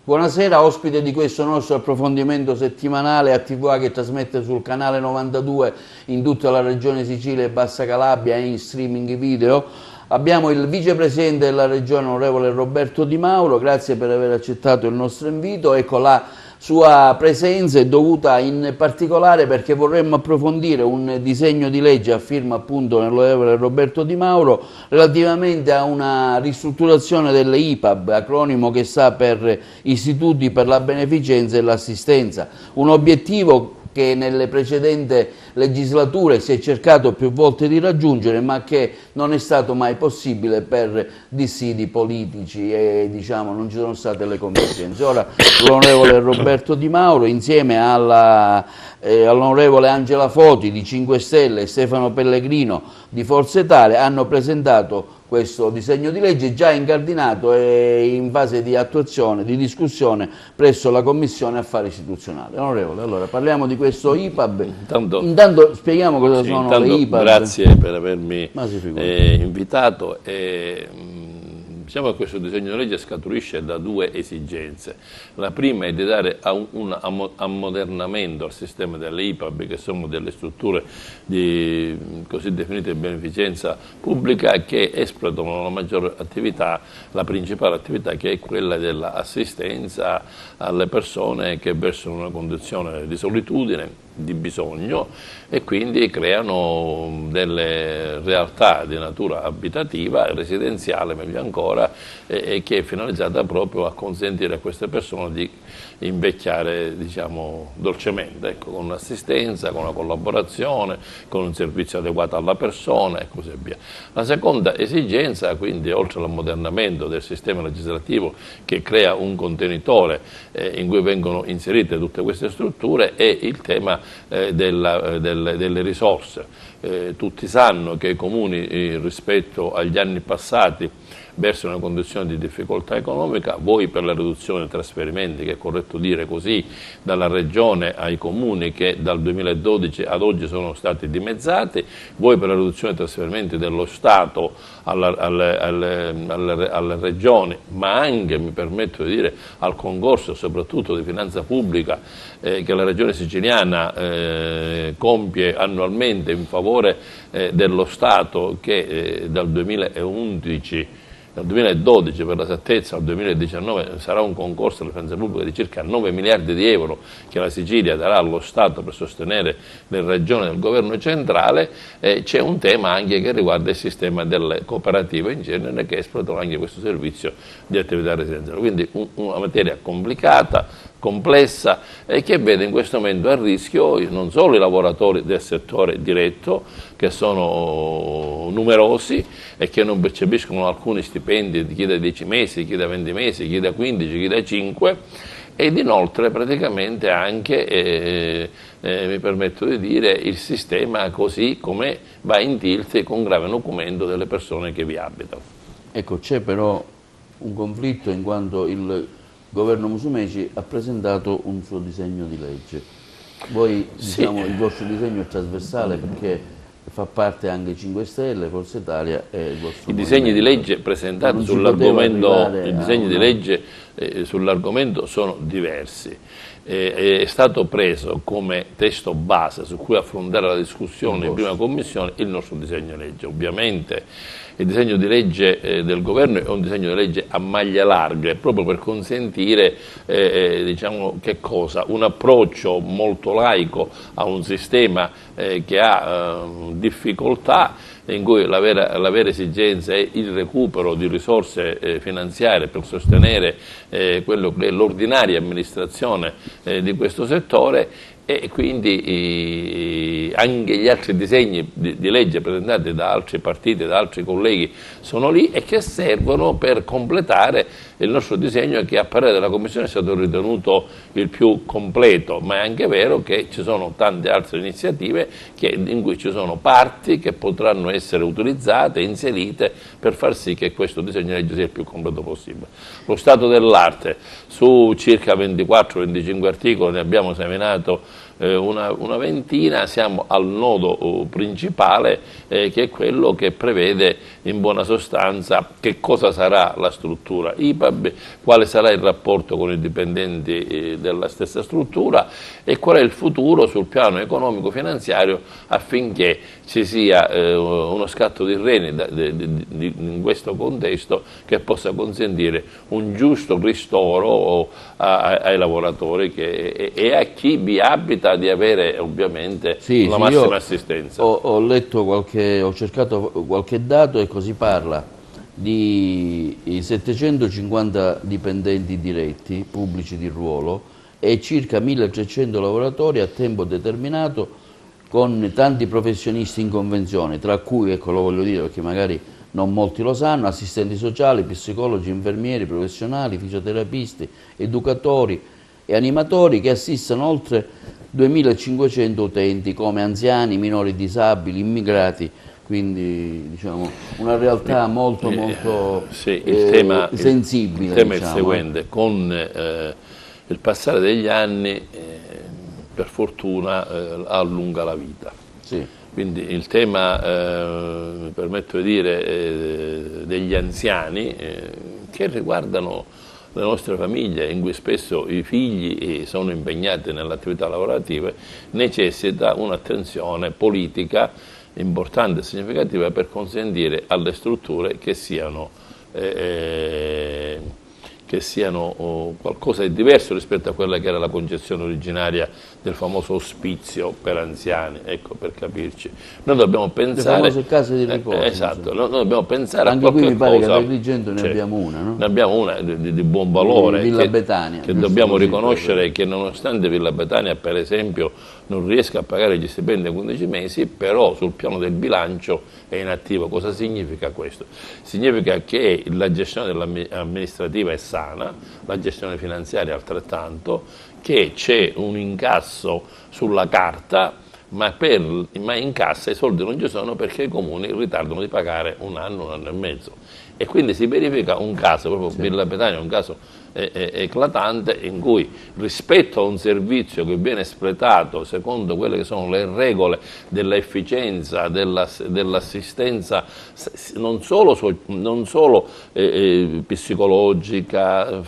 Buonasera, ospite di questo nostro approfondimento settimanale a TVA che trasmette sul canale 92 in tutta la regione Sicilia e Bassa Calabria e in streaming video. Abbiamo il vicepresidente della regione, onorevole Roberto Di Mauro, grazie per aver accettato il nostro invito. Ecco, la sua presenza è dovuta in particolare perché vorremmo approfondire un disegno di legge a firma appunto dell'onorevole Roberto Di Mauro relativamente a una ristrutturazione delle IPAB, acronimo che sta per Istituti per la Beneficenza e l'Assistenza, un obiettivo che nelle precedenti legislature si è cercato più volte di raggiungere, ma che non è stato mai possibile per dissidi politici e diciamo non ci sono state le convergenze. Ora l'onorevole Roberto Di Mauro insieme all'onorevole Angela Foti di 5 Stelle e Stefano Pellegrino di Forza Italia hanno presentato questo disegno di legge già incardinato e in fase di attuazione, di discussione presso la Commissione Affari Istituzionali. Onorevole, allora parliamo di questo IPAB. Intanto spieghiamo cosa sono le IPAB. Grazie per avermi invitato. Diciamo che questo disegno di legge scaturisce da due esigenze. La prima è di dare un ammodernamento al sistema delle IPAB, che sono delle strutture così definite di beneficenza pubblica che espletano la maggiore attività, la principale attività, che è quella dell'assistenza alle persone che versano una condizione di solitudine, di bisogno, e quindi creano delle realtà di natura abitativa, residenziale meglio ancora, e che è finalizzata proprio a consentire a queste persone di invecchiare, diciamo, dolcemente, ecco, con un'assistenza, con una collaborazione, con un servizio adeguato alla persona e così via. La seconda esigenza, quindi, oltre all'ammodernamento del sistema legislativo che crea un contenitore in cui vengono inserite tutte queste strutture, è il tema delle risorse. Tutti sanno che i comuni rispetto agli anni passati verso una condizione di difficoltà economica, voi per la riduzione dei trasferimenti, che è corretto dire così, dalla regione ai comuni, che dal 2012 ad oggi sono stati dimezzati, voi per la riduzione dei trasferimenti dello Stato alle regioni, ma anche, mi permetto di dire, al concorso soprattutto di finanza pubblica che la regione siciliana compie annualmente in favore dello Stato, che dal 2011 dal 2012 per l'esattezza al 2019 sarà un concorso alla finanza pubblica di circa 9 miliardi di euro che la Sicilia darà allo Stato per sostenere le regioni del governo centrale. C'è un tema anche che riguarda il sistema delle cooperative in genere, che esploitano anche questo servizio di attività residenziale. Quindi una materia complicata, complessa, e che vede in questo momento a rischio non solo i lavoratori del settore diretto, che sono numerosi e che non percepiscono alcuni stipendi, chi da 10 mesi, chi da 20 mesi, chi da 15, chi da 5, ed inoltre praticamente anche, mi permetto di dire, il sistema così come va in tilt con grave nocumento delle persone che vi abitano. Ecco, c'è però un conflitto in quanto il governo Musumeci ha presentato un suo disegno di legge. Voi, diciamo, il vostro disegno è trasversale perché fa parte anche 5 Stelle, Forza Italia e il vostro I disegni di legge presentati sull'argomento sono diversi. È stato preso come testo base su cui affrontare la discussione in prima commissione il nostro disegno di legge. Ovviamente il disegno di legge del governo è un disegno di legge a maglie larghe, proprio per consentire diciamo, che cosa? Un approccio molto laico a un sistema che ha difficoltà, in cui la vera esigenza è il recupero di risorse finanziarie per sostenere quello che è l'ordinaria amministrazione di questo settore, e quindi anche gli altri disegni di legge presentati da altri partiti, da altri colleghi sono lì e che servono per completare il nostro disegno, che a parere della Commissione è stato ritenuto il più completo, ma è anche vero che ci sono tante altre iniziative in cui ci sono parti che potranno essere utilizzate, inserite per far sì che questo disegno di legge sia il più completo possibile. Lo stato dell'arte, su circa 24-25 articoli ne abbiamo esaminato una ventina, siamo al nodo principale, che è quello che prevede in buona sostanza che cosa sarà la struttura IPAB, quale sarà il rapporto con i dipendenti della stessa struttura e qual è il futuro sul piano economico-finanziario affinché ci sia uno scatto di reni in questo contesto che possa consentire un giusto ristoro ai lavoratori e a chi vi abita di avere ovviamente la massima assistenza. Ho letto ho cercato qualche dato e così parla di 750 dipendenti diretti, pubblici di ruolo, e circa 1300 lavoratori a tempo determinato con tanti professionisti in convenzione, tra cui, ecco lo voglio dire perché magari non molti lo sanno, assistenti sociali, psicologi, infermieri, professionali, fisioterapisti, educatori e animatori che assistono oltre 2500 utenti come anziani, minori disabili, immigrati, quindi diciamo una realtà molto sì, sensibile. Il tema è il seguente, con il passare degli anni per fortuna allunga la vita. Sì. Quindi il tema, mi permetto di dire, degli anziani che riguardano le nostre famiglie, in cui spesso i figli sono impegnati nell'attività lavorativa, necessita un'attenzione politica importante e significativa per consentire alle strutture che siano qualcosa di diverso rispetto a quella che era la concezione originaria del famoso ospizio per anziani, ecco, per capirci. Noi dobbiamo pensare... Le famose case di riposo. Esatto, noi dobbiamo pensare anche a qualche qui mi pare cosa... che a Agrigento ne abbiamo una, no? Ne abbiamo una di buon valore, Villa Betania, che dobbiamo riconoscere che nonostante Villa Betania, per esempio, non riesca a pagare gli stipendi a 15 mesi, però sul piano del bilancio è in attivo. Cosa significa questo? Significa che la gestione amministrativa è sana, la gestione finanziaria altrettanto, che c'è un incasso sulla carta, ma in cassa i soldi non ci sono perché i comuni ritardano di pagare un anno e mezzo. E quindi si verifica un caso, proprio Villa Betania è un caso eclatante, in cui rispetto a un servizio che viene espletato secondo quelle che sono le regole dell'efficienza, dell'assistenza non solo psicologica,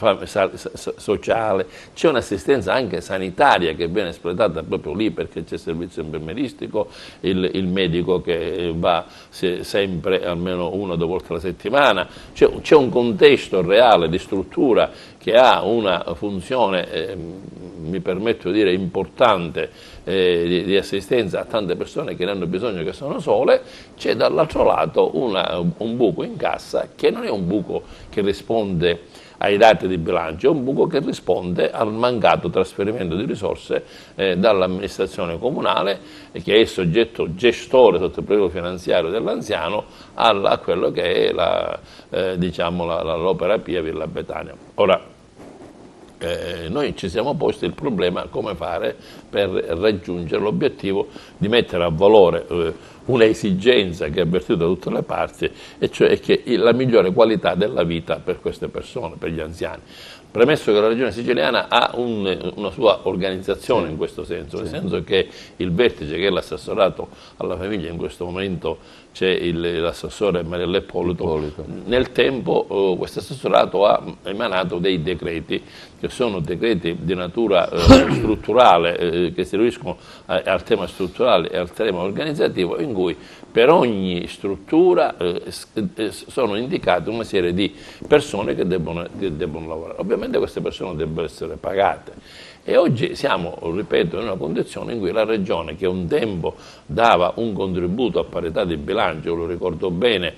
sociale, c'è un'assistenza anche sanitaria che viene espletata proprio lì perché c'è servizio infermieristico, il medico che va sempre almeno 1 o 2 volte alla settimana, c'è un contesto reale di struttura che ha una funzione, mi permetto di dire, importante di assistenza a tante persone che ne hanno bisogno, che sono sole. C'è dall'altro lato un buco in cassa che non è un buco che risponde ai dati di bilancio, è un buco che risponde al mancato trasferimento di risorse dall'amministrazione comunale, che è soggetto gestore sotto il profilo finanziario dell'anziano, a quello che è l'opera Pia Villa Betania. Ora, noi ci siamo posti il problema come fare per raggiungere l'obiettivo di mettere a valore un'esigenza che è avvertita da tutte le parti, e cioè che la migliore qualità della vita per queste persone, per gli anziani. Premesso che la Regione Siciliana ha una sua organizzazione in questo senso, nel senso che il vertice, che è l'assessorato alla famiglia, in questo momento c'è l'assessore Mariella Ippolito. Nel tempo questo assessorato ha emanato dei decreti, che sono decreti di natura strutturale, che si riferiscono al tema strutturale e al tema organizzativo, in cui per ogni struttura sono indicate una serie di persone che debbono lavorare. Ovviamente queste persone debbono essere pagate. E oggi siamo, ripeto, in una condizione in cui la Regione, che un tempo dava un contributo a parità di bilancio, lo ricordo bene,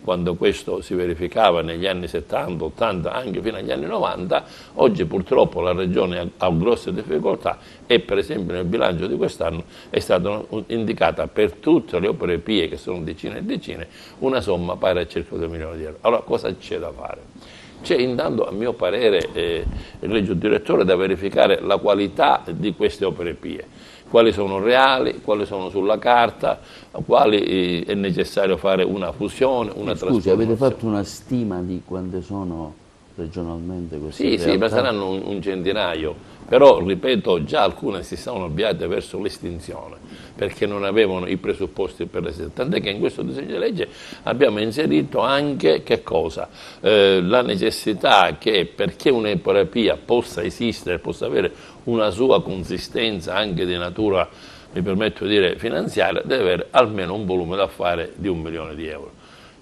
quando questo si verificava negli anni 70, 80, anche fino agli anni 90, oggi purtroppo la Regione ha grosse difficoltà e per esempio nel bilancio di quest'anno è stata indicata per tutte le opere PIE, che sono decine e decine, una somma pari a circa 2 milioni di euro. Allora cosa c'è da fare? C'è intanto, a mio parere, il Regio Direttore, da verificare la qualità di queste opere PIE, quali sono reali, quali sono sulla carta, quali è necessario fare una fusione, una trasformazione. Scusi, avete fatto una stima di quante sono regionalmente queste Sì, realtà? sì, ma saranno un centinaio, però ripeto, già alcune si stavano avviate verso l'estinzione, perché non avevano i presupposti per l'esistenza. Tant'è che in questo disegno di legge abbiamo inserito anche che cosa? La necessità che perché un'epoterapia possa esistere, possa avere una sua consistenza anche di natura, mi permetto di dire, finanziaria, deve avere almeno un volume d'affari di 1 milione di euro.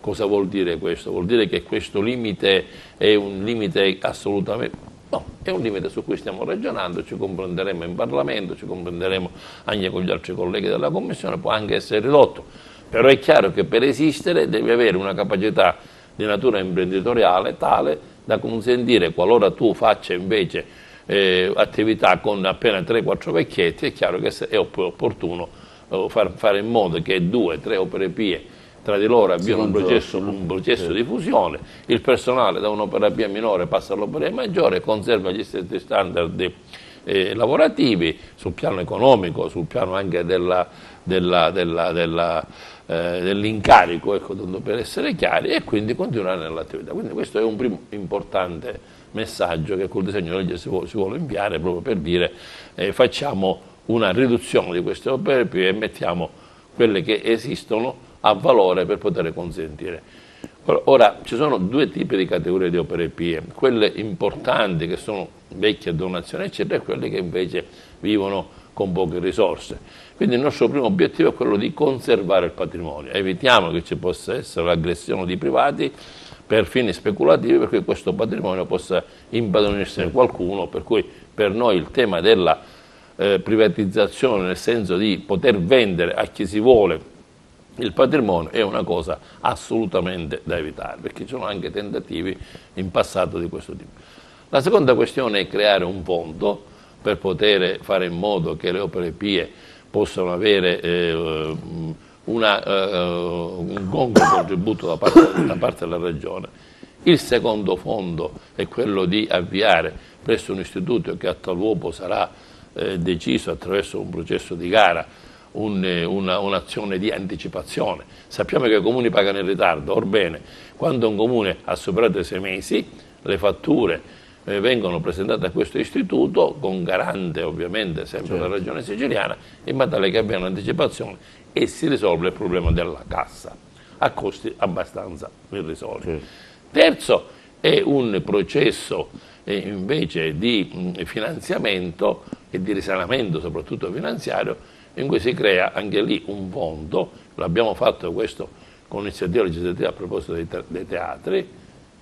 Cosa vuol dire questo? Vuol dire che questo limite è un limite assolutamente... No, è un limite su cui stiamo ragionando, ci comprenderemo in Parlamento, ci comprenderemo anche con gli altri colleghi della Commissione, può anche essere ridotto. Però è chiaro che per esistere devi avere una capacità di natura imprenditoriale tale da consentire, qualora tu faccia invece attività con appena 3-4 vecchietti, è chiaro che è opportuno fare in modo che 2-3 operapie tra di loro avviano un processo di fusione, il personale da un'operapia minore passa all'operapia maggiore, conserva gli stessi standard lavorativi sul piano economico, sul piano anche dell'incarico, ecco, per essere chiari, e quindi continuare nell'attività. Quindi questo è un primo importante messaggio che col disegno di legge si vuole inviare, proprio per dire facciamo una riduzione di queste operapie e mettiamo quelle che esistono a valore per poter consentire. Ora, ci sono 2 tipi di categorie di operapie, quelle importanti che sono vecchie donazioni eccetera, e quelle che invece vivono con poche risorse. Quindi il nostro primo obiettivo è quello di conservare il patrimonio, evitiamo che ci possa essere l'aggressione di privati per fini speculativi, per cui questo patrimonio possa impadronirsene qualcuno, per cui per noi il tema della privatizzazione, nel senso di poter vendere a chi si vuole il patrimonio, è una cosa assolutamente da evitare, perché ci sono anche tentativi in passato di questo tipo. La seconda questione è creare un fondo per poter fare in modo che le operapie possano avere un congruo contributo da parte della Regione. Il secondo fondo è quello di avviare presso un istituto che a tal uopo sarà deciso attraverso un processo di gara, un'azione di anticipazione. Sappiamo che i comuni pagano in ritardo, orbene, quando un comune ha superato i 6 mesi, le fatture vengono presentate a questo istituto, con garante ovviamente sempre la Regione siciliana, in modo tale che avviene un'anticipazione e si risolve il problema della cassa, a costi abbastanza irrisori. Terzo è un processo invece di finanziamento e di risanamento, soprattutto finanziario, in cui si crea anche lì un fondo. L'abbiamo fatto questo con iniziativa legislativa a proposito dei teatri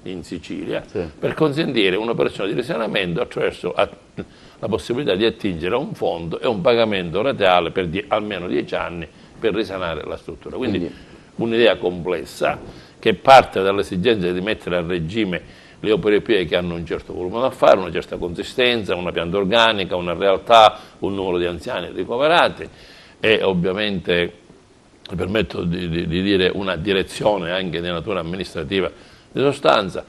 in Sicilia, per consentire un'operazione di risanamento attraverso la possibilità di attingere a un fondo e un pagamento rateale per almeno 10 anni per risanare la struttura. Quindi un'idea complessa che parte dall'esigenza di mettere a regime le operapie che hanno un certo volume d'affari, una certa consistenza, una pianta organica, una realtà, un numero di anziani ricoverati e ovviamente, mi permetto di dire, una direzione anche di natura amministrativa di sostanza,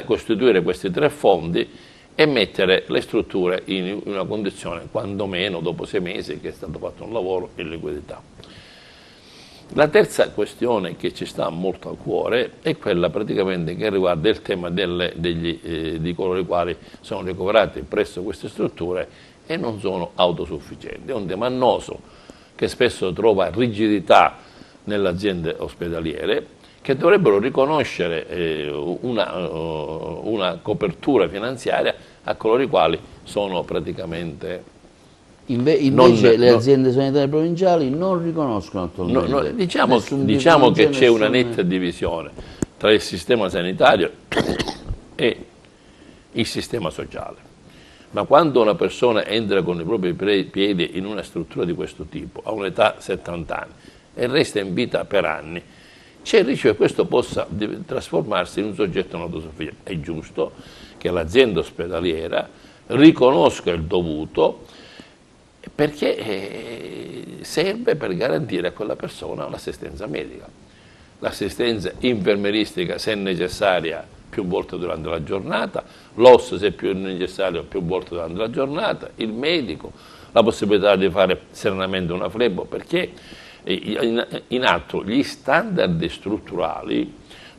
costituire questi 3 fondi e mettere le strutture in una condizione, quantomeno dopo 6 mesi che è stato fatto un lavoro, in liquidità. La terza questione che ci sta molto a cuore è quella praticamente che riguarda il tema di coloro i quali sono ricoverati presso queste strutture e non sono autosufficienti. È un tema annoso che spesso trova rigidità nelle aziende ospedaliere, che dovrebbero riconoscere una copertura finanziaria a coloro i quali sono praticamente... Invece le aziende sanitarie provinciali non riconoscono attualmente. Diciamo che c'è una netta divisione tra il sistema sanitario e il sistema sociale. Ma quando una persona entra con i propri piedi in una struttura di questo tipo, a un'età 70 anni, e resta in vita per anni, c'è il rischio che questo possa trasformarsi in un soggetto non autosufficiente. È giusto che l'azienda ospedaliera riconosca il dovuto, perché serve per garantire a quella persona un'assistenza medica. L'assistenza infermieristica, se necessaria, più volte durante la giornata, l'OS se più necessario, più volte durante la giornata, il medico, la possibilità di fare serenamente una flebo, perché in atto gli standard strutturali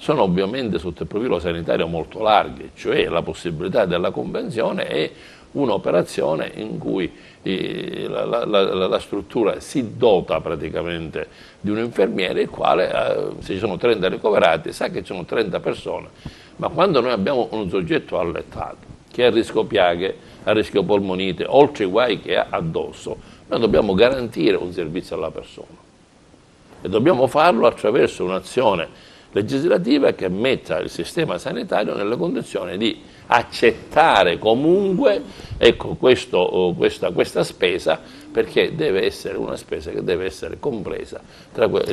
sono ovviamente sotto il profilo sanitario molto larghi, cioè la possibilità della convenzione è un'operazione in cui la struttura si dota praticamente di un infermiere, il quale, se ci sono 30 ricoverati, sa che ci sono 30 persone, ma quando noi abbiamo un soggetto allettato che è a rischio piaghe, a rischio polmonite, oltre i guai che ha addosso, noi dobbiamo garantire un servizio alla persona e dobbiamo farlo attraverso un'azione legislativa che metta il sistema sanitario nelle condizioni di accettare comunque, ecco, questa spesa, perché deve essere una spesa che deve essere compresa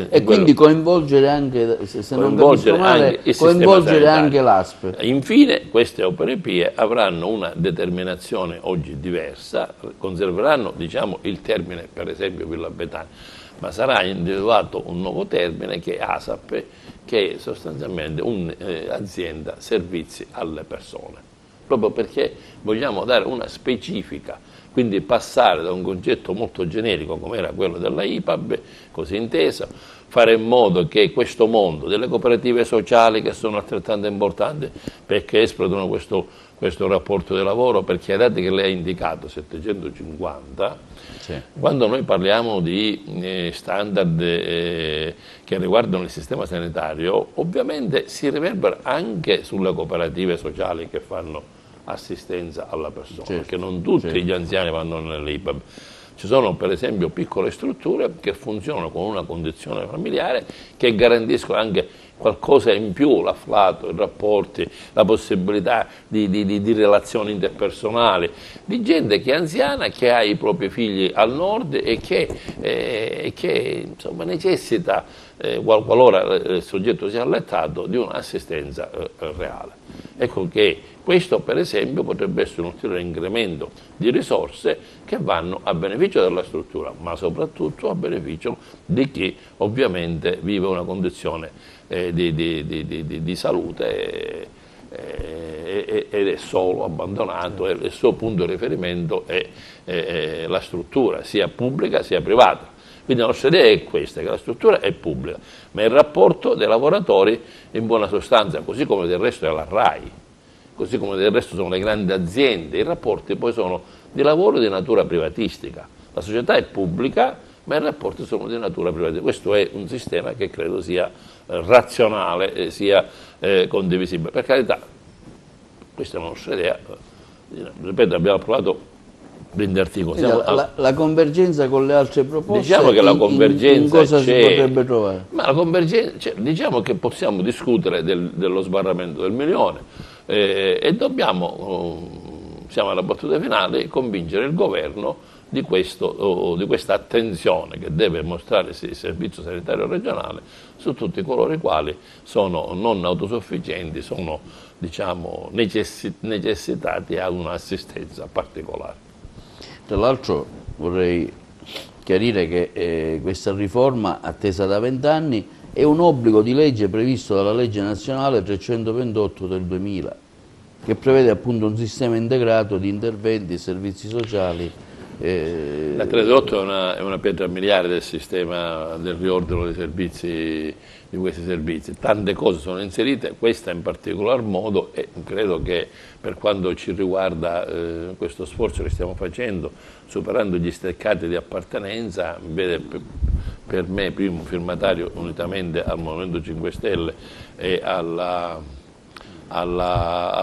e quindi coinvolgere anche, se non capisco male, coinvolgere anche l'ASP. Infine queste opere PIE avranno una determinazione oggi diversa, conserveranno, diciamo, il termine per esempio Villa Betania, ma sarà individuato un nuovo termine che è ASAP, che è sostanzialmente un'azienda servizi alle persone, proprio perché vogliamo dare una specifica, quindi passare da un concetto molto generico come era quello della IPAB, così intesa, fare in modo che questo mondo delle cooperative sociali, che sono altrettanto importanti perché esplodono questo rapporto di lavoro, perché i dati che lei ha indicato, 750, sì. Quando noi parliamo di standard che riguardano il sistema sanitario, ovviamente si riverbera anche sulle cooperative sociali che fanno assistenza alla persona, certo, perché non tutti gli anziani vanno nell'IPAB. Ci sono per esempio piccole strutture che funzionano con una condizione familiare, che garantiscono anche qualcosa in più, l'afflato, i rapporti, la possibilità di relazioni interpersonali, di gente che è anziana, che ha i propri figli al nord e che insomma, necessita, qualora il soggetto sia allettato, di un'assistenza reale. Ecco che questo per esempio potrebbe essere un ulteriore incremento di risorse che vanno a beneficio della struttura, ma soprattutto a beneficio di chi ovviamente vive una condizione di salute ed è solo, abbandonato, e il suo punto di riferimento è la struttura, sia pubblica sia privata. Quindi la nostra idea è questa, che la struttura è pubblica, ma il rapporto dei lavoratori in buona sostanza, così come del resto è la RAI, così come del resto sono le grandi aziende, i rapporti poi sono di lavoro di natura privatistica. La società è pubblica, ma i rapporti sono di natura privatistica. Questo è un sistema che credo sia razionale e sia condivisibile. Per carità, questa è la nostra idea, ripeto, abbiamo approvato 20 articoli. La convergenza con le altre proposte, diciamo che la convergenza in cosa si potrebbe trovare? Ma la convergenza, diciamo che possiamo discutere dello sbarramento del 1 milione e siamo alla battuta finale, convincere il governo di questa attenzione che deve mostrare il Servizio Sanitario Regionale su tutti coloro i quali sono non autosufficienti, sono, diciamo, necessitati a un'assistenza particolare. Tra l'altro vorrei chiarire che questa riforma, attesa da 20 anni, è un obbligo di legge previsto dalla legge nazionale 328 del 2000, che prevede appunto un sistema integrato di interventi e servizi sociali. La 328 è una pietra miliare del sistema del riordino dei servizi, di questi servizi. Tante cose sono inserite, questa in particolar modo, e credo che per quanto ci riguarda questo sforzo che stiamo facendo, superando gli steccati di appartenenza, vede per me primo firmatario unitamente al Movimento 5 Stelle e a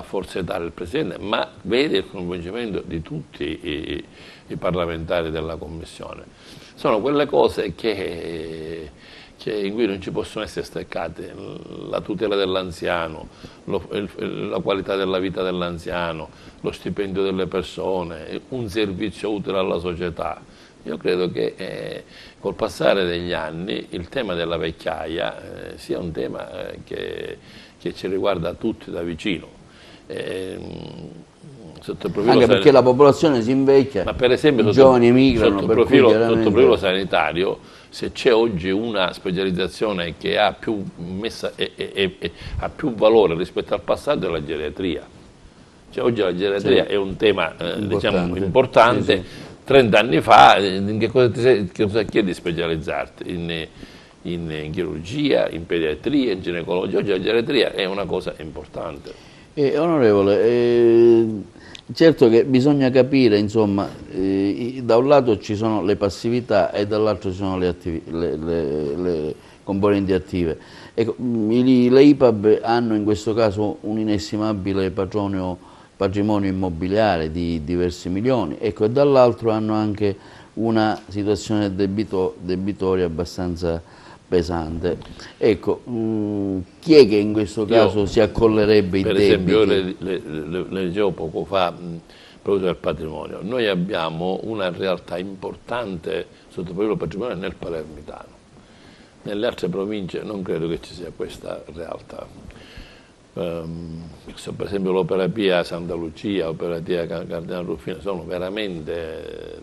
Forza Italia il Presidente, ma vede il coinvolgimento di tutti i parlamentari della Commissione. Sono quelle cose in cui non ci possono essere steccate, la tutela dell'anziano, la qualità della vita dell'anziano, lo stipendio delle persone, un servizio utile alla società. Io credo che col passare degli anni il tema della vecchiaia sia un tema che ci riguarda tutti da vicino. Anche perché la popolazione si invecchia, ma per esempio, i giovani emigrano. Sotto il profilo sanitario, se c'è oggi una specializzazione che ha più ha più valore rispetto al passato, è la geriatria. Cioè, oggi la geriatria è un tema diciamo, importante. Sì, sì. 30 anni fa, in che cosa chiedi di specializzarti? in chirurgia, in pediatria, in ginecologia. Oggi la geriatria è una cosa importante. Onorevole, certo che bisogna capire, insomma, da un lato ci sono le passività e dall'altro ci sono le componenti attive. Ecco, le IPAB hanno in questo caso un inestimabile patrimonio immobiliare di diversi milioni, ecco, e dall'altro hanno anche una situazione debitoria abbastanza pesante. Ecco, chi è che in questo caso si accollerebbe i debiti? Per esempio, le leggevo poco fa proprio del patrimonio. Noi abbiamo una realtà importante sotto il profilo patrimoniale nel palermitano. Nelle altre province non credo che ci sia questa realtà. Per esempio l'Opera Pia Santa Lucia, l'Opera Pia Cardinale Ruffino sono veramente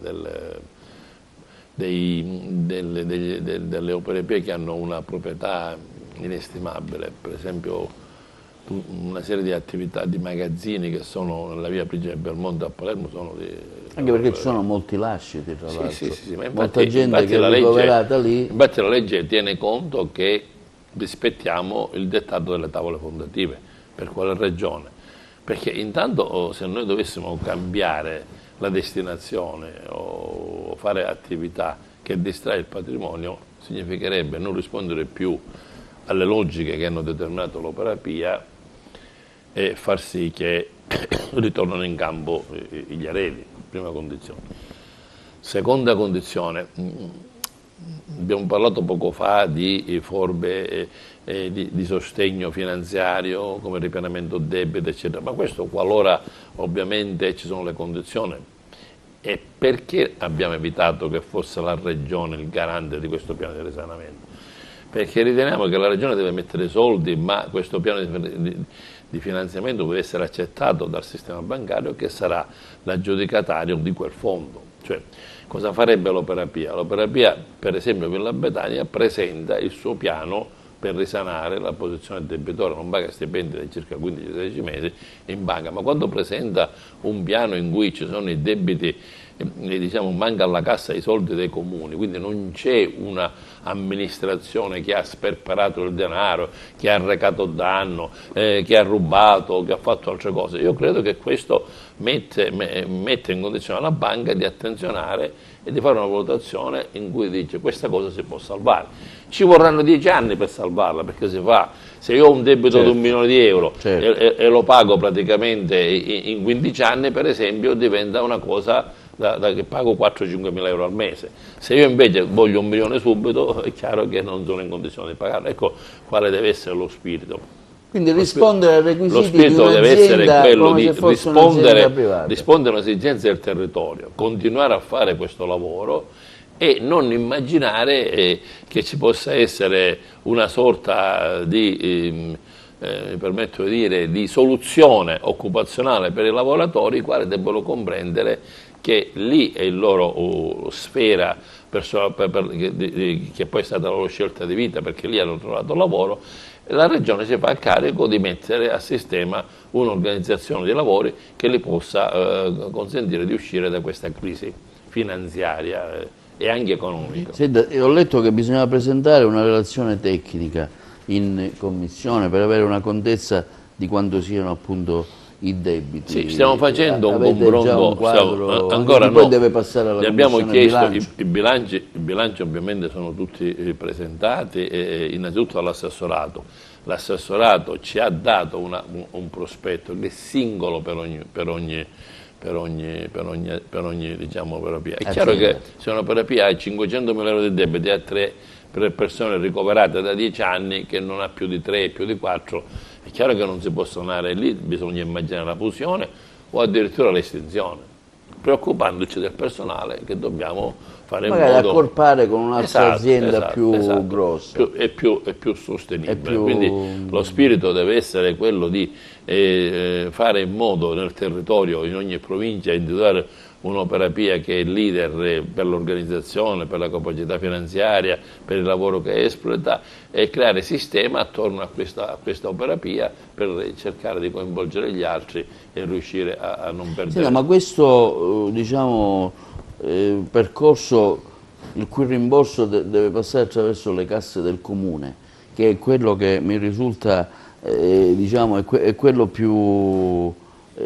delle opere pie che hanno una proprietà inestimabile. Per esempio una serie di attività di magazzini che sono nella via Principe Belmonte a Palermo sono anche perché ci sono molti lasciti, tra l'altro. Sì, ma molta gente che è ricoverata lì. Infatti la legge tiene conto che rispettiamo il dettato delle tavole fondative. Per quale ragione? Perché intanto se noi dovessimo cambiare la destinazione o fare attività che distrae il patrimonio, significherebbe non rispondere più alle logiche che hanno determinato l'Opera Pia e far sì che ritornano in campo gli eredi, prima condizione. Seconda condizione, abbiamo parlato poco fa di forme di sostegno finanziario come ripianamento debito, eccetera, ma questo qualora ovviamente ci sono le condizioni. E perché abbiamo evitato che fosse la Regione il garante di questo piano di risanamento? Perché riteniamo che la Regione deve mettere soldi, ma questo piano di finanziamento deve essere accettato dal sistema bancario che sarà l'aggiudicatario di quel fondo. Cioè, cosa farebbe l'Opera Pia? L'Opera Pia, per esempio Villa Betania, presenta il suo piano per risanare la posizione debitoria, non paga stipendi da circa 15-16 mesi in banca, ma quando presenta un piano in cui ci sono i debiti, diciamo, manca alla cassa i soldi dei comuni, quindi non c'è una amministrazione che ha sperperato il denaro, che ha arrecato danno, che ha rubato, che ha fatto altre cose. Io credo che questo mette in condizione la banca di attenzionare e di fare una valutazione in cui dice questa cosa si può salvare. Ci vorranno 10 anni per salvarla, perché se io ho un debito di 1 milione di euro e lo pago praticamente in 15 anni, per esempio, diventa una cosa che pago 4-5 mila euro al mese. Se io invece voglio 1 milione subito, è chiaro che non sono in condizione di pagarlo. Ecco quale deve essere lo spirito. Quindi rispondere ai requisiti lo spirito di deve essere quello di rispondere alle esigenze del territorio, continuare a fare questo lavoro e non immaginare che ci possa essere una sorta di, mi permetto di dire, di soluzione occupazionale per i lavoratori, i quali debbono comprendere che lì è il loro sfera che poi è stata la loro scelta di vita, perché lì hanno trovato lavoro. La Regione si fa carico di mettere a sistema un'organizzazione di lavori che li possa consentire di uscire da questa crisi finanziaria e anche economica. Senta, ho letto che bisognava presentare una relazione tecnica in commissione per avere una contezza di quanto siano appunto i debiti. Sì, stiamo facendo un confronto, ancora no, poi deve passare alla abbiamo chiesto bilancio. I bilanci ovviamente sono tutti presentati, innanzitutto all'assessorato. L'assessorato ci ha dato un prospetto che è singolo per ogni diciamo, Opera Pia. È chiaro che se un'Opera Pia ha 500 mila euro di debiti a 3 per persone ricoverate da 10 anni, che non ha più di 3, più di 4, è chiaro che non si possono andare lì, bisogna immaginare la fusione o addirittura l'estinzione, preoccupandoci del personale che dobbiamo fare magari in modo accorpare con un'altra azienda più grossa e più sostenibile. Quindi lo spirito deve essere quello di fare in modo nel territorio, in ogni provincia, individuare un'Opera Pia che è leader per l'organizzazione, per la capacità finanziaria, per il lavoro che espleta, e creare sistema attorno a questa Opera Pia per cercare di coinvolgere gli altri e riuscire a non perdere. Sì, ma questo diciamo percorso il cui rimborso deve passare attraverso le casse del comune, che è quello che mi risulta, diciamo, è quello più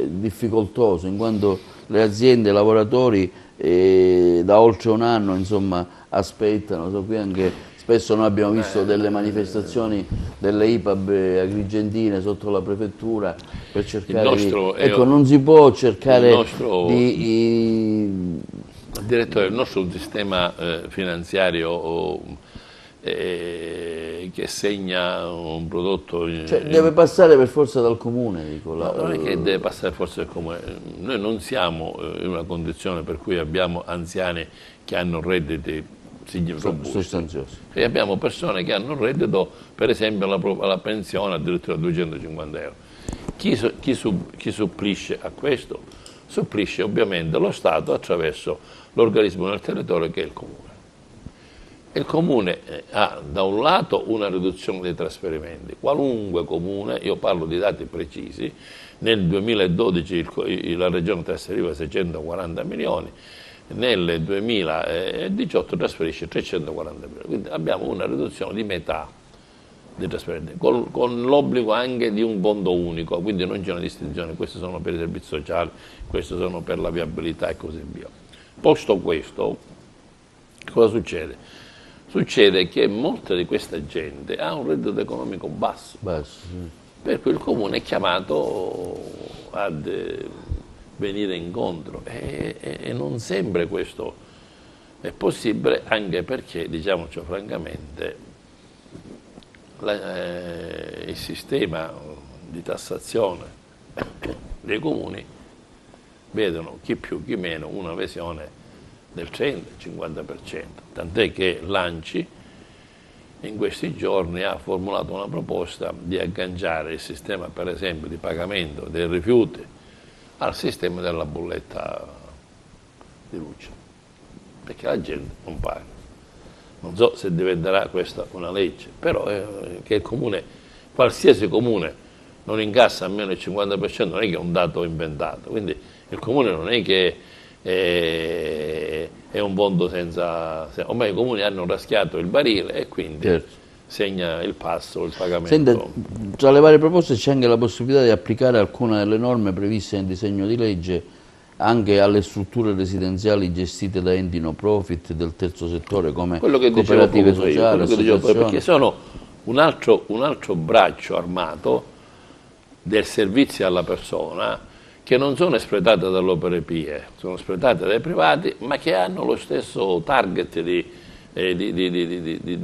difficoltoso, in quanto le aziende, i lavoratori da oltre un anno, insomma, aspettano. So, qui anche spesso noi abbiamo visto delle manifestazioni delle IPAB agrigentine sotto la prefettura per cercare ecco, non si può cercare di... Direttore, il nostro è un sistema finanziario che segna un prodotto... Cioè, deve passare per forza dal comune, dico. No, non è che deve passare per forza dal comune. Noi non siamo in una condizione per cui abbiamo anziani che hanno redditi sostanziosi. E abbiamo persone che hanno un reddito, per esempio la pensione addirittura 250 euro. Chi supplisce a questo? Supplisce ovviamente lo Stato attraverso l'organismo del territorio che è il comune. Il comune ha da un lato una riduzione dei trasferimenti, qualunque comune, io parlo di dati precisi, nel 2012 la regione trasferiva 640 milioni, nel 2018 trasferisce 340 milioni, quindi abbiamo una riduzione di metà dei trasferimenti, con l'obbligo anche di un fondo unico, quindi non c'è una distinzione, questi sono per i servizi sociali, questi sono per la viabilità e così via. Posto questo, cosa succede? Succede che molta di questa gente ha un reddito economico basso, per cui il comune è chiamato a venire incontro e non sempre questo è possibile, anche perché, diciamoci francamente, il sistema di tassazione dei comuni vedono chi più chi meno una visione del 30-50%, tant'è che l'ANCI in questi giorni ha formulato una proposta di agganciare il sistema, per esempio, di pagamento dei rifiuti al sistema della bolletta di luce, perché la gente non paga. Non so se diventerà questa una legge, però che il comune, qualsiasi comune, non incassa almeno il 50%, non è che è un dato inventato, quindi il comune non è che è un fondo senza... Ormai i comuni hanno raschiato il barile e quindi segna il passo, il pagamento. Senta, tra le varie proposte c'è anche la possibilità di applicare alcune delle norme previste nel disegno di legge anche alle strutture residenziali gestite da enti no profit del terzo settore come cooperative sociali, perché sono un altro braccio armato del servizio alla persona, che non sono espletate dall'opere PIE, sono espletate dai privati, ma che hanno lo stesso target di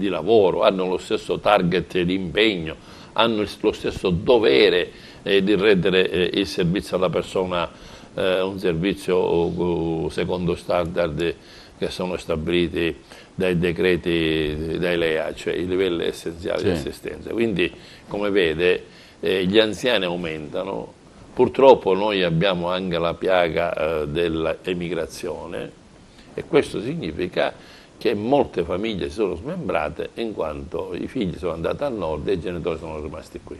lavoro, hanno lo stesso target di impegno, hanno lo stesso dovere di rendere il servizio alla persona, un servizio secondo standard che sono stabiliti dai decreti, dai LEA, cioè i livelli essenziali di assistenza. Quindi, come vede, gli anziani aumentano. Purtroppo noi abbiamo anche la piaga dell'emigrazione e questo significa che molte famiglie si sono smembrate in quanto i figli sono andati al nord e i genitori sono rimasti qui.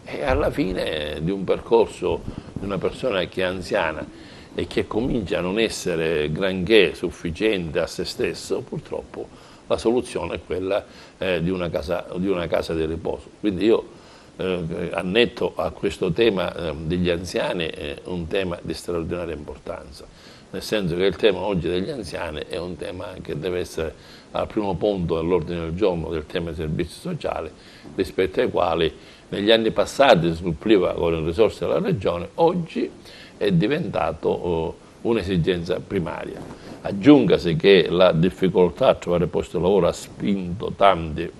E alla fine di un percorso di una persona che è anziana e che comincia a non essere granché sufficiente a se stesso, purtroppo la soluzione è quella di una casa di riposo. Quindi io annetto a questo tema degli anziani è un tema di straordinaria importanza, nel senso che il tema oggi degli anziani è un tema che deve essere al primo punto dell'ordine del giorno del tema dei servizi sociali, rispetto ai quali negli anni passati si suppliva con le risorse della regione, oggi è diventato un'esigenza primaria. Aggiungasi che la difficoltà a trovare posto di lavoro ha spinto tanti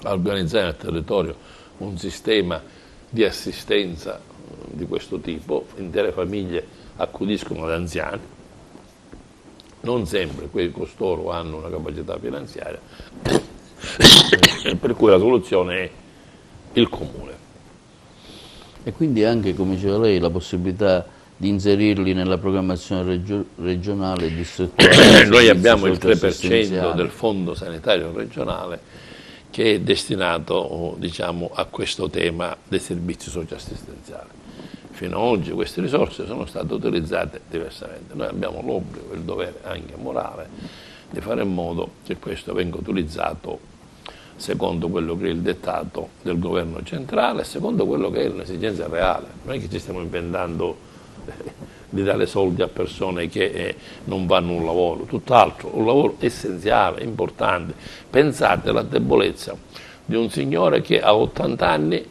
a organizzare nel territorio un sistema di assistenza di questo tipo, intere famiglie accudiscono ad anziani, non sempre quei costoro hanno una capacità finanziaria, per cui la soluzione è il comune. E quindi anche, come diceva lei, la possibilità di inserirli nella programmazione regionale e distrettuale. Noi abbiamo il 3% del fondo sanitario regionale che è destinato, diciamo, a questo tema dei servizi socioassistenziali. Fino ad oggi queste risorse sono state utilizzate diversamente. Noi abbiamo l'obbligo e il dovere anche morale di fare in modo che questo venga utilizzato secondo quello che è il dettato del governo centrale, secondo quello che è un'esigenza reale. Non è che ci stiamo inventando di dare soldi a persone che non vanno un lavoro, tutt'altro, un lavoro essenziale, importante. Pensate alla debolezza di un signore che a 80 anni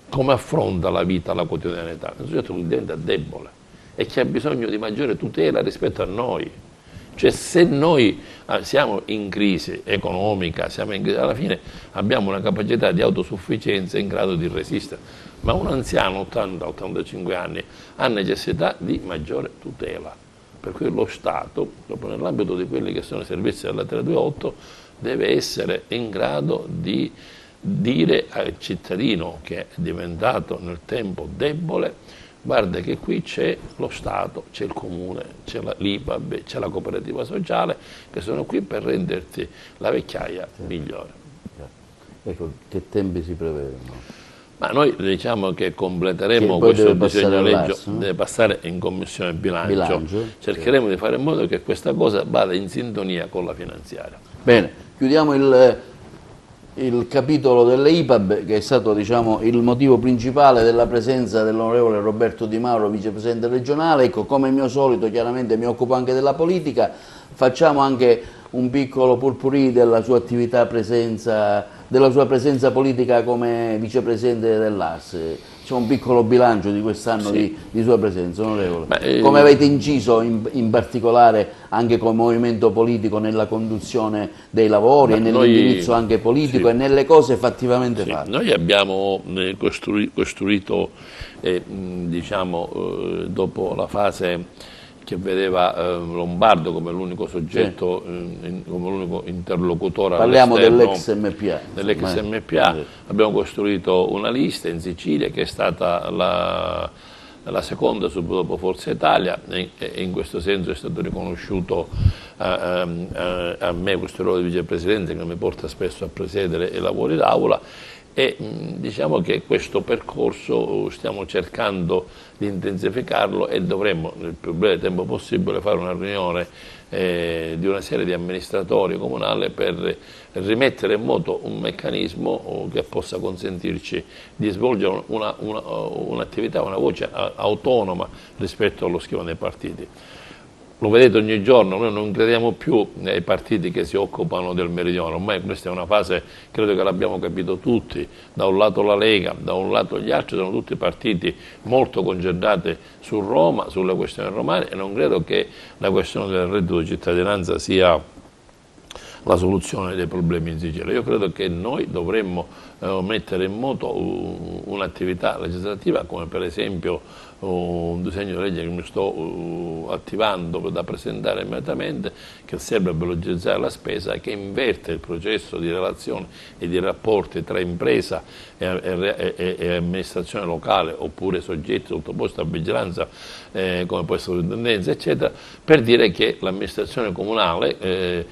come affronta la vita, la quotidianità, un soggetto che diventa debole e che ha bisogno di maggiore tutela rispetto a noi. Cioè se noi siamo in crisi economica, siamo in crisi, alla fine abbiamo una capacità di autosufficienza in grado di resistere, ma un anziano 80-85 anni ha necessità di maggiore tutela, per cui lo Stato, proprio nell'ambito di quelli che sono i servizi della 328, deve essere in grado di dire al cittadino che è diventato nel tempo debole: guarda che qui c'è lo Stato, c'è il Comune, c'è l'IPAB, c'è la cooperativa sociale, che sono qui per renderti la vecchiaia migliore. Ecco, che tempi si prevedono? Ma noi diciamo che completeremo questo disegno di legge, deve passare in Commissione bilancio. Cercheremo di fare in modo che questa cosa vada in sintonia con la finanziaria. Bene, chiudiamo il capitolo delle IPAB, che è stato, diciamo, il motivo principale della presenza dell'onorevole Roberto Di Mauro, vicepresidente regionale. Ecco, come mio solito, chiaramente mi occupo anche della politica, facciamo anche un piccolo purpurì della sua attività, della sua presenza politica come vicepresidente dell'ARS. C'è un piccolo bilancio di quest'anno di sua presenza, onorevole. Come avete inciso in particolare anche come movimento politico nella conduzione dei lavori e nell'indirizzo anche politico e nelle cose effettivamente fatte? Noi abbiamo costruito, diciamo, dopo la fase che vedeva Lombardo come l'unico soggetto, come l'unico interlocutore. Parliamo dell'ex MPA. Dell'ex MPA, abbiamo costruito una lista in Sicilia che è stata la seconda subito dopo Forza Italia, e in questo senso è stato riconosciuto a me questo ruolo di vicepresidente, che mi porta spesso a presiedere i lavori d'Aula. E diciamo che questo percorso stiamo cercando di intensificarlo e dovremmo nel più breve tempo possibile fare una riunione di una serie di amministratori comunali per rimettere in moto un meccanismo che possa consentirci di svolgere un'attività, una voce autonoma rispetto allo schema dei partiti. Lo vedete ogni giorno, noi non crediamo più nei partiti che si occupano del meridione, ormai questa è una fase, credo che l'abbiamo capito tutti, da un lato la Lega, da un lato gli altri, sono tutti partiti molto concentrati su Roma, sulle questioni romane, e non credo che la questione del reddito di cittadinanza sia la soluzione dei problemi in Sicilia. Io credo che noi dovremmo mettere in moto un'attività legislativa, come per esempio un disegno di legge che mi sto attivando da presentare immediatamente, che serve a velocizzare la spesa, che inverte il processo di relazione e di rapporti tra impresa e amministrazione locale, oppure soggetti sottoposti a vigilanza come può essere l'intendenza, eccetera, per dire che l'amministrazione comunale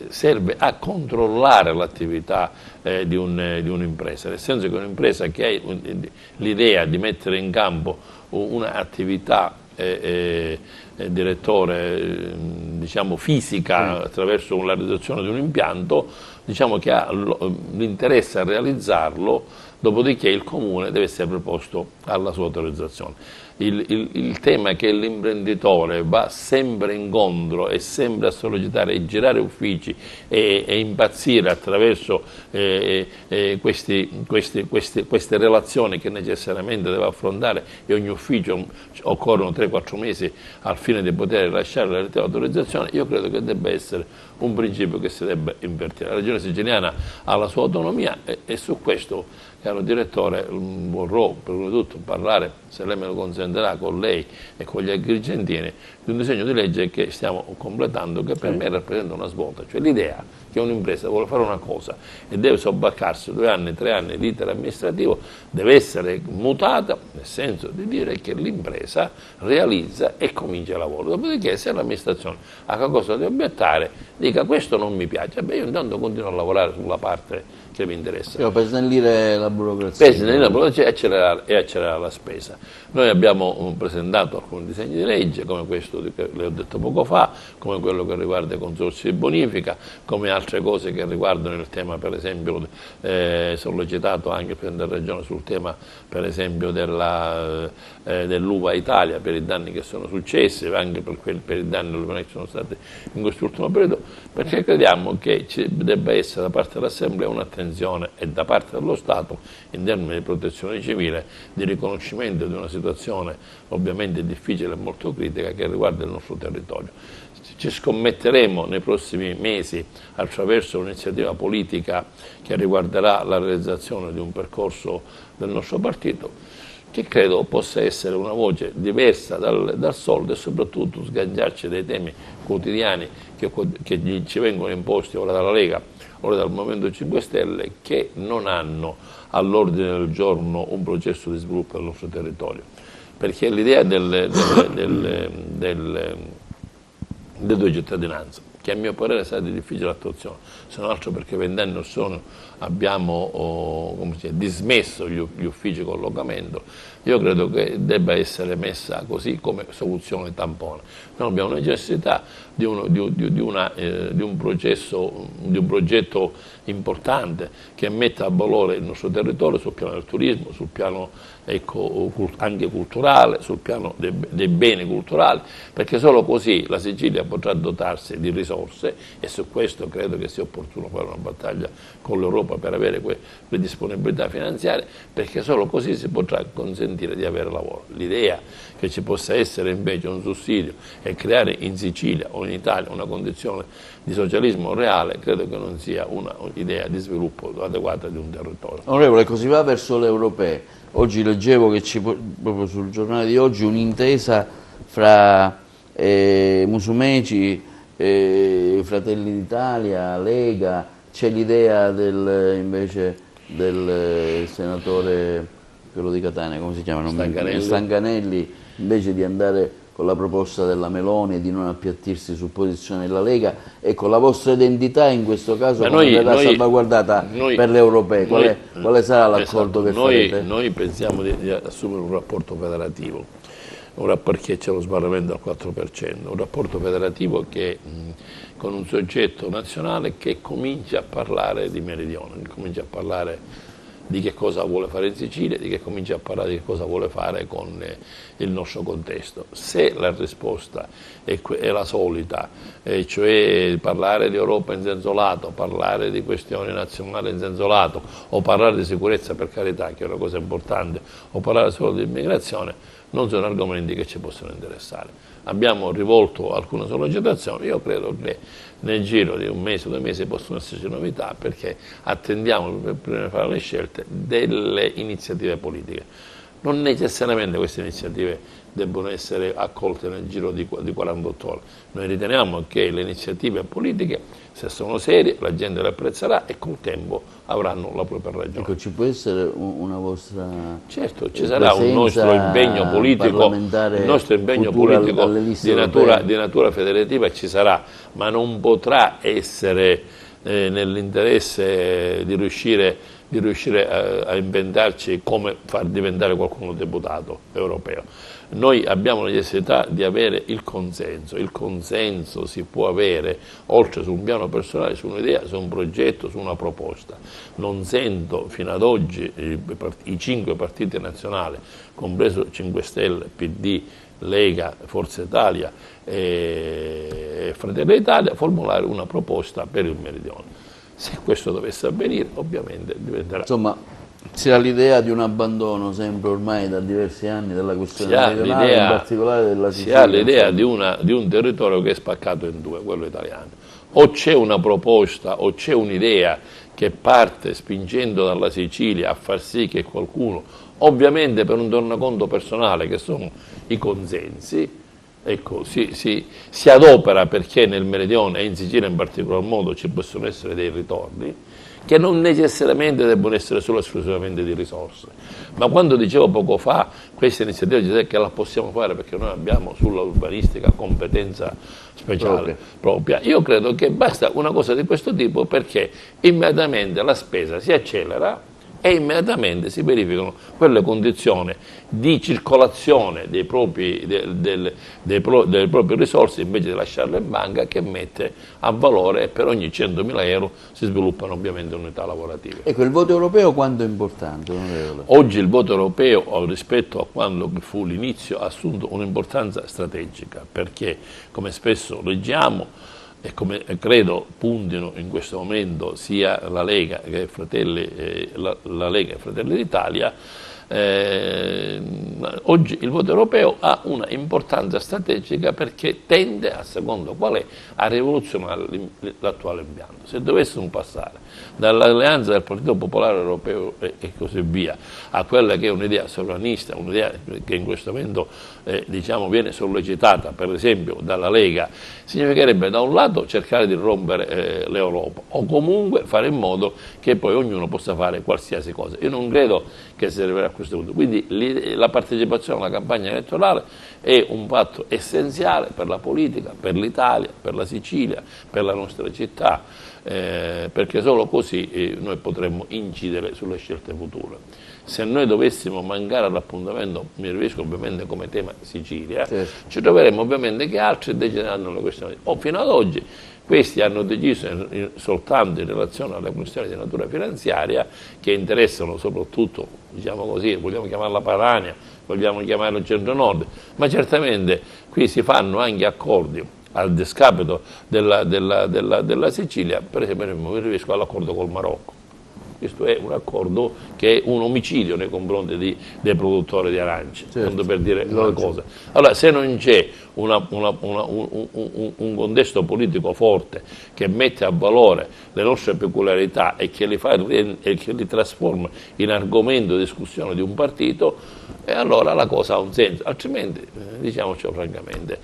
serve a controllare l'attività di un'impresa, nel senso che un'impresa che ha l'idea di mettere in campo un'attività direttore, diciamo, fisica attraverso la realizzazione di un impianto, diciamo che ha l'interesse a realizzarlo, dopodiché il comune deve essere preposto alla sua autorizzazione. Il tema è che l'imprenditore va sempre incontro e sempre a sollecitare e girare uffici e impazzire attraverso queste relazioni che necessariamente deve affrontare, e ogni ufficio occorrono 3-4 mesi al fine di poter rilasciare la relativa autorizzazione. Io credo che debba essere un principio che si debba invertire. La regione siciliana ha la sua autonomia e su questo, caro direttore, vorrò prima di tutto parlare, se lei me lo consentirà, con lei e con gli agrigentini di un disegno di legge che stiamo completando, che per me rappresenta una svolta, cioè l'idea che un'impresa vuole fare una cosa e deve sobbarcarsi 2 anni, 3 anni di iter amministrativo, deve essere mutata, nel senso di dire che l'impresa realizza e comincia il lavoro. Dopodiché, se l'amministrazione ha qualcosa da obiettare, dica questo non mi piace, io intanto continuo a lavorare sulla parte che mi interessa. Per snellire la burocrazia. Per snellire la burocrazia e accelerare la spesa. Noi abbiamo presentato alcuni disegni di legge, come questo che le ho detto poco fa, come quello che riguarda i consorzi di bonifica, come altre cose che riguardano il tema, per esempio, sollecitato anche il Presidente della Regione sul tema, per esempio, dell'uva Italia, per i danni che sono successi, anche per i danni che sono stati in quest'ultimo periodo, perché crediamo che ci debba essere da parte dell'Assemblea un'attenzione e da parte dello Stato in termini di protezione civile, di riconoscimento di una situazione ovviamente difficile e molto critica che riguarda il nostro territorio. Ci scommetteremo nei prossimi mesi attraverso un'iniziativa politica che riguarderà la realizzazione di un percorso del nostro partito, che credo possa essere una voce diversa dal solito e soprattutto sganciarci dai temi quotidiani che ci vengono imposti ora dalla Lega, ora dal Movimento 5 Stelle, che non hanno all'ordine del giorno un processo di sviluppo del nostro territorio. Perché l'idea delle due cittadinanze, che a mio parere sarà di difficile attuazione, se non altro perché 20 anni or sono abbiamo dismesso gli uffici collocamento, io credo che debba essere messa così come soluzione tampone. Noi abbiamo necessità di un progetto importante che metta a valore il nostro territorio sul piano del turismo, sul piano anche culturale, sul piano dei beni culturali, perché solo così la Sicilia potrà dotarsi di risorse, e su questo credo che sia opportuno fare una battaglia con l'Europa per avere le disponibilità finanziarie, perché solo così si potrà consentire di avere lavoro. L'idea che ci possa essere invece un sussidio e creare in Sicilia o in Italia una condizione di socialismo reale credo che non sia un'idea di sviluppo adeguata di un territorio. Onorevole, così va verso le europee. Oggi leggevo che proprio sul giornale di oggi un'intesa fra Musumeci, Fratelli d'Italia, Lega, c'è l'idea invece del senatore, quello di Catania, come si chiama? Stanganelli, invece di andare con la proposta della Meloni e di non appiattirsi su posizione della Lega. Ecco, la vostra identità in questo caso verrà salvaguardata per le europee? Quale sarà l'accordo che farete? Noi pensiamo di assumere un rapporto federativo, perché c'è lo sbarramento al 4%, un rapporto federativo che con un soggetto nazionale che comincia a parlare di meridione, che comincia a parlare di che cosa vuole fare in Sicilia, di che comincia a parlare di che cosa vuole fare con il nostro contesto. Se la risposta è la solita, cioè parlare di Europa in senso lato, parlare di questioni nazionali in senso lato, o parlare di sicurezza, per carità, che è una cosa importante, o parlare solo di immigrazione, non sono argomenti che ci possono interessare. Abbiamo rivolto alcune sollecitazioni, io credo che nel giro di un mese o 2 mesi possono esserci novità, perché attendiamo, prima di fare le scelte, delle iniziative politiche. Non necessariamente queste iniziative debbono essere accolte nel giro di 48 ore. Noi riteniamo che le iniziative politiche, se sono serie, la gente le apprezzerà e col tempo avranno la propria ragione. Ecco, ci può essere una vostra Certo, ci sarà un nostro impegno politico, di natura federativa ci sarà, ma non potrà essere nell'interesse di riuscire a inventarci come far diventare qualcuno deputato europeo. Noi abbiamo la necessità di avere il consenso si può avere oltre su un piano personale, su un'idea, su un progetto, su una proposta. Non sento fino ad oggi i 5 partiti nazionali, compreso 5 Stelle, PD, Lega, Forza Italia e Fratelli d'Italia, formulare una proposta per il Meridione. Se questo dovesse avvenire, ovviamente diventerà... Insomma, si ha l'idea di un abbandono sempre ormai da diversi anni della questione meridionale, in particolare della Sicilia. Si ha l'idea di un territorio che è spaccato in 2, quello italiano. O c'è una proposta o c'è un'idea che parte spingendo dalla Sicilia a far sì che qualcuno, ovviamente per un tornaconto personale che sono i consensi, ecco, si adopera perché nel Meridione e in Sicilia in particolar modo ci possono essere dei ritorni che non necessariamente debbono essere solo esclusivamente di risorse. Ma quando dicevo poco fa questa iniziativa dice che la possiamo fare perché noi abbiamo sulla urbanistica competenza speciale propria, io credo che basta una cosa di questo tipo perché immediatamente la spesa si accelera e immediatamente si verificano quelle condizioni di circolazione delle proprie risorse invece di lasciarle in banca, che mette a valore, e per ogni 100.000 euro si sviluppano ovviamente unità lavorative. Ecco, il voto europeo quanto è importante? Oggi il voto europeo rispetto a quando fu l'inizio ha assunto un'importanza strategica perché, come spesso leggiamo, e come credo puntino in questo momento sia la Lega che Fratelli d'Italia, oggi il voto europeo ha una importanza strategica perché tende, a secondo qual è, a rivoluzionare l'attuale impianto. Se dovessimo passare dall'alleanza del Partito Popolare Europeo e così via a quella che è un'idea sovranista, un'idea che in questo momento diciamo, viene sollecitata per esempio dalla Lega, significherebbe da un lato cercare di rompere l'Europa o comunque fare in modo che poi ognuno possa fare qualsiasi cosa. Io non credo che servirà a questo punto, quindi la partecipazione alla campagna elettorale è un fatto essenziale per la politica, per l'Italia, per la Sicilia, per la nostra città, perché solo così noi potremmo incidere sulle scelte future. Se noi dovessimo mancare all'appuntamento, mi riferisco ovviamente come tema Sicilia, certo, ci troveremo ovviamente che altri decideranno le questioni. Fino ad oggi questi hanno deciso soltanto in relazione alle questioni di natura finanziaria che interessano soprattutto, diciamo così, vogliamo chiamarla Padania, vogliamo chiamarla Centro-Nord, ma certamente qui si fanno anche accordi al discapito della Sicilia, per esempio mi riferisco all'accordo col Marocco. Questo è un accordo che è un omicidio nei confronti dei produttori di arance, certo, per dire una cosa. Allora, se non c'è un contesto politico forte che mette a valore le nostre peculiarità e che li trasforma in argomento di discussione di un partito, allora la cosa ha un senso, altrimenti, diciamocelo francamente,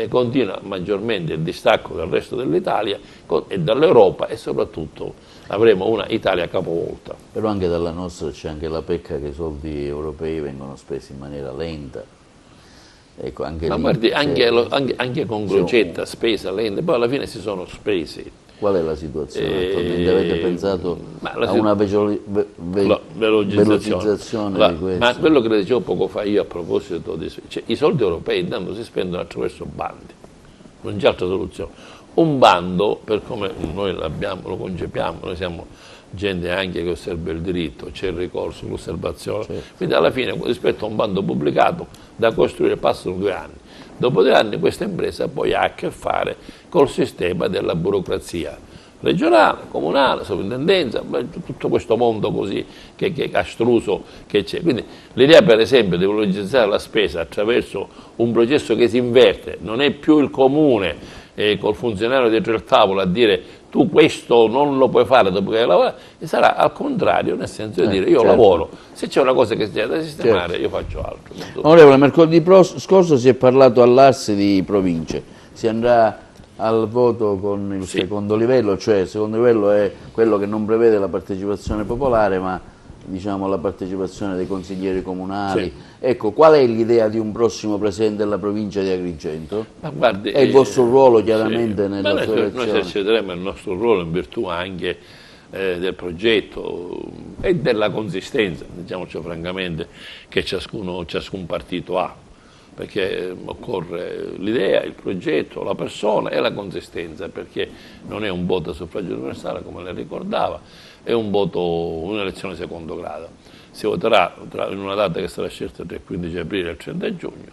continua maggiormente il distacco dal resto dell'Italia e dall'Europa e soprattutto avremo una Italia capovolta. Però anche dalla nostra c'è anche la pecca che i soldi europei vengono spesi in maniera lenta. Ecco, anche ma lì, guardi, anche con Crocetta, spesa lenta, poi alla fine si sono spesi. Qual è la situazione attualmente? Avete pensato a una velocizzazione di questo? Ma quello che dicevo poco fa io a proposito i soldi europei intanto si spendono attraverso bandi, non c'è altra soluzione. Un bando, per come noi lo concepiamo, noi siamo gente anche che osserva il diritto, c'è il ricorso, l'osservazione, certo, quindi alla fine rispetto a un bando pubblicato da costruire passano 2 anni. Dopo 2 anni questa impresa poi ha a che fare col sistema della burocrazia regionale, comunale, sovrintendenza, tutto questo mondo così che astruso che c'è. Quindi l'idea per esempio di velocizzare la spesa attraverso un processo che si inverte, non è più il comune col funzionario dietro il tavolo a dire tu questo non lo puoi fare dopo che hai lavorato, e sarà al contrario, nel senso di dire io certo, lavoro, se c'è una cosa che c'è da sistemare, certo, io faccio altro. Onorevole, mercoledì scorso si è parlato all'asse di province, si andrà al voto con il secondo livello, cioè il secondo livello è quello che non prevede la partecipazione popolare ma diciamo la partecipazione dei consiglieri comunali. Sì. Ecco, qual è l'idea di un prossimo presidente della provincia di Agrigento? Ma guardi, è il vostro ruolo chiaramente sì, nella sua elezione? Noi eserciteremo il nostro ruolo in virtù anche del progetto e della consistenza, diciamoci francamente, che ciascun partito ha, perché occorre l'idea, il progetto, la persona e la consistenza, perché non è un voto a suffragio universale come lei ricordava, è un voto, un'elezione secondo grado. Si voterà in una data che sarà scelta tra il 15 aprile e il 30 giugno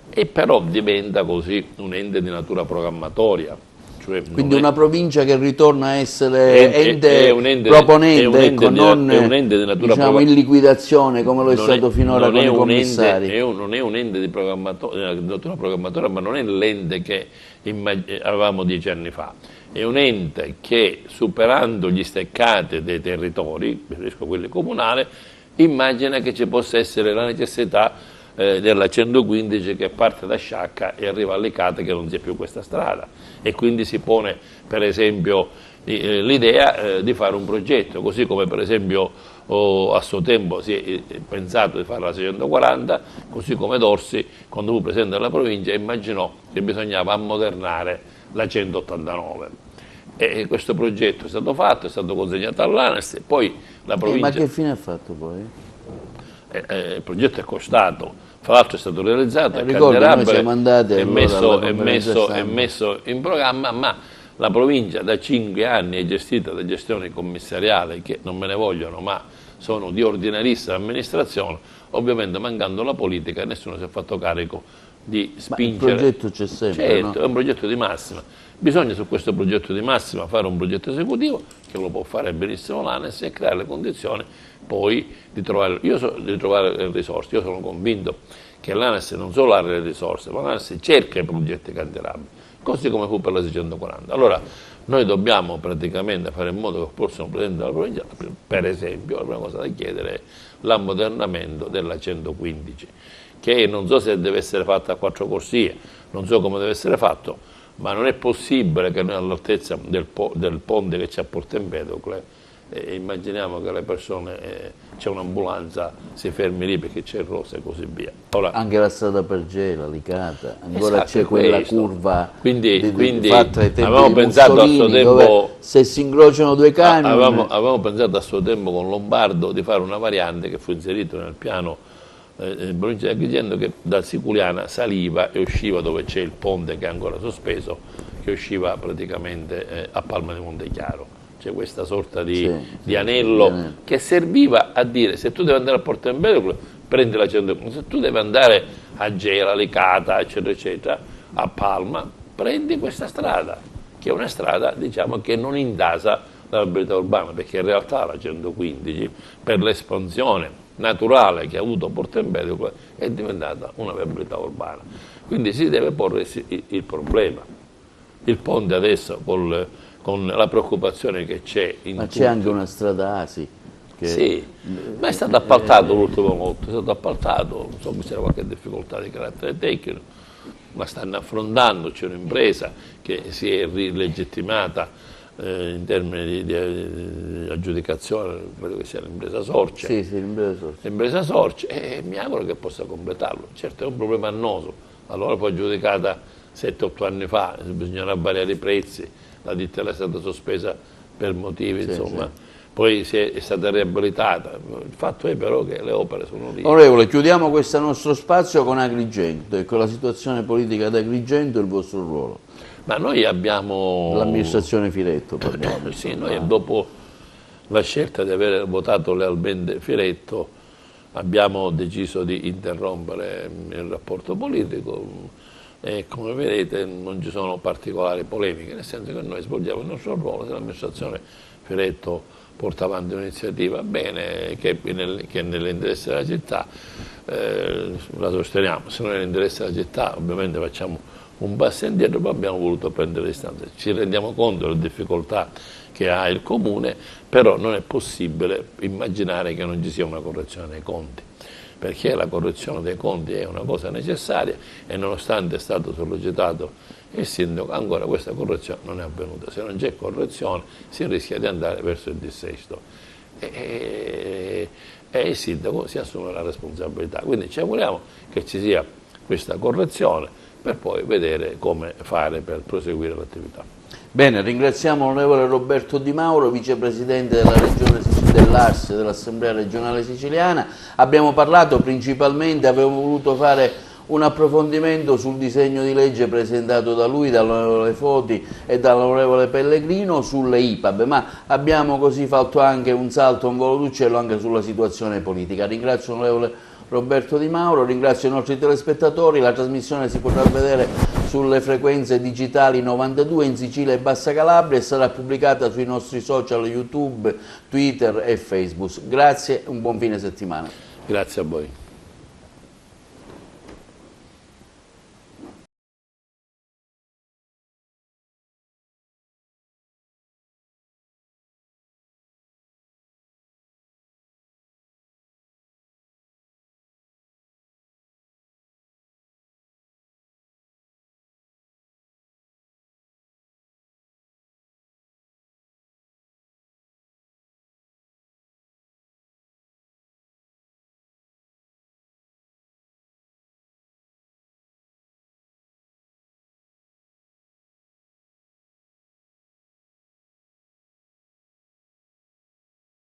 e però diventa così un ente di natura programmatoria. Cioè quindi una provincia che ritorna a essere ente proponente, non in liquidazione come lo è stato finora con i commissari. Non è un ente di natura programmatoria, ma non è l'ente che avevamo 10 anni fa. È un ente che, superando gli steccati dei territori, mi riferisco a quelli comunali, immagina che ci possa essere la necessità della 115 che parte da Sciacca e arriva a Licata, che non c'è più questa strada, e quindi si pone per esempio l'idea di fare un progetto, così come per esempio a suo tempo si è pensato di fare la 640, così come Dorsi, quando fu presidente della provincia, immaginò che bisognava ammodernare la 189. E questo progetto è stato fatto, è stato consegnato all'ANAS, e poi la provincia... Ma che fine ha fatto poi? Il progetto è costato, fra l'altro è stato realizzato, è messo in programma, ma la provincia da 5 anni è gestita da gestioni commissariali che non me ne vogliono, ma sono di ordinarissima amministrazione, ovviamente mancando la politica nessuno si è fatto carico di spingere. Ma il progetto c'è sempre, certo, no? È un progetto di massima. Bisogna su questo progetto di massima fare un progetto esecutivo, che lo può fare benissimo l'ANAS, e creare le condizioni poi di trovare le risorse. Io sono convinto che l'ANAS non solo ha le risorse, ma l'ANAS cerca i progetti cantierabili, così come fu per la 640. Allora noi dobbiamo praticamente fare in modo che il prossimo Presidente della provincia, per esempio, la prima cosa da chiedere è l'ammodernamento della 115, che non so se deve essere fatta a 4 corsie, non so come deve essere fatto, ma non è possibile che noi all'altezza del ponte che c'è a Porto Empedocle immaginiamo che le persone, c'è un'ambulanza, si fermi lì perché c'è il rosso e così via. Ora, anche la strada per Gela, Licata, ancora c'è quella curva quindi fatta ai tempi avevamo pensato a suo tempo, se si incrociano due camion... Avevamo pensato a suo tempo con Lombardo di fare una variante che fu inserita nel piano provincia di Agrigento, che da Siculiana saliva e usciva dove c'è il ponte che è ancora sospeso, che usciva praticamente a Palma di Montechiaro. C'è questa sorta di anello che serviva a dire: se tu devi andare a Porto Empedocle prendi la 115, se tu devi andare a Gela, Licata, eccetera eccetera, a Palma, prendi questa strada, che è una strada, diciamo, che non intasa la viabilità urbana, perché in realtà la 115, per l'espansione naturale che ha avuto Porto Empedocle, è diventata una viabilità urbana. Quindi si deve porre il problema. Il ponte adesso con la preoccupazione che c'è in ma c'è anche una strada ASI sì, ma è stato appaltato l'ultimo volta, è stato appaltato, non so se c'era qualche difficoltà di carattere tecnico, ma stanno affrontando, c'è un'impresa che si è rilegittimata in termini di aggiudicazione, credo che sia l'impresa Sorce. Sì, l'impresa Sorce. L'impresa Sorce, e mi auguro che possa completarlo. Certo è un problema annoso, allora poi aggiudicata 7-8 anni fa, bisognerà variare i prezzi, la ditta è stata sospesa per motivi, insomma, poi è stata riabilitata. Il fatto è però che le opere sono lì. Onorevole, chiudiamo questo nostro spazio con Agrigento e con la situazione politica ad Agrigento e il vostro ruolo. Ma noi abbiamo... L'amministrazione Firetto, parliamo. Sì, noi dopo la scelta di aver votato lealmente Firetto abbiamo deciso di interrompere il rapporto politico. E come vedete non ci sono particolari polemiche, nel senso che noi svolgiamo il nostro ruolo. Se l'amministrazione Firetto porta avanti un'iniziativa bene, che è nell'interesse della città, la sosteniamo. Se non è nell'interesse della città, ovviamente facciamo un passo indietro, poi abbiamo voluto prendere le distanze. Ci rendiamo conto delle difficoltà che ha il Comune, però non è possibile immaginare che non ci sia una correzione dei conti, perché la correzione dei conti è una cosa necessaria e nonostante è stato sollecitato il sindaco, ancora questa correzione non è avvenuta. Se non c'è correzione si rischia di andare verso il dissesto e il sindaco si assume la responsabilità. Quindi ci auguriamo che ci sia questa correzione per poi vedere come fare per proseguire l'attività. Bene, ringraziamo l'onorevole Roberto Di Mauro, vicepresidente della regione dell'ARS, dell'Assemblea regionale siciliana. Abbiamo parlato principalmente, avevamo voluto fare un approfondimento sul disegno di legge presentato da lui, dall'onorevole Foti e dall'onorevole Pellegrino sulle IPAB, ma abbiamo così fatto anche un salto, un volo d'uccello anche sulla situazione politica. Ringrazio l'onorevole Roberto Di Mauro, ringrazio i nostri telespettatori. La trasmissione si potrà vedere sulle frequenze digitali 92 in Sicilia e Bassa Calabria e sarà pubblicata sui nostri social YouTube, Twitter e Facebook. Grazie e un buon fine settimana. Grazie a voi.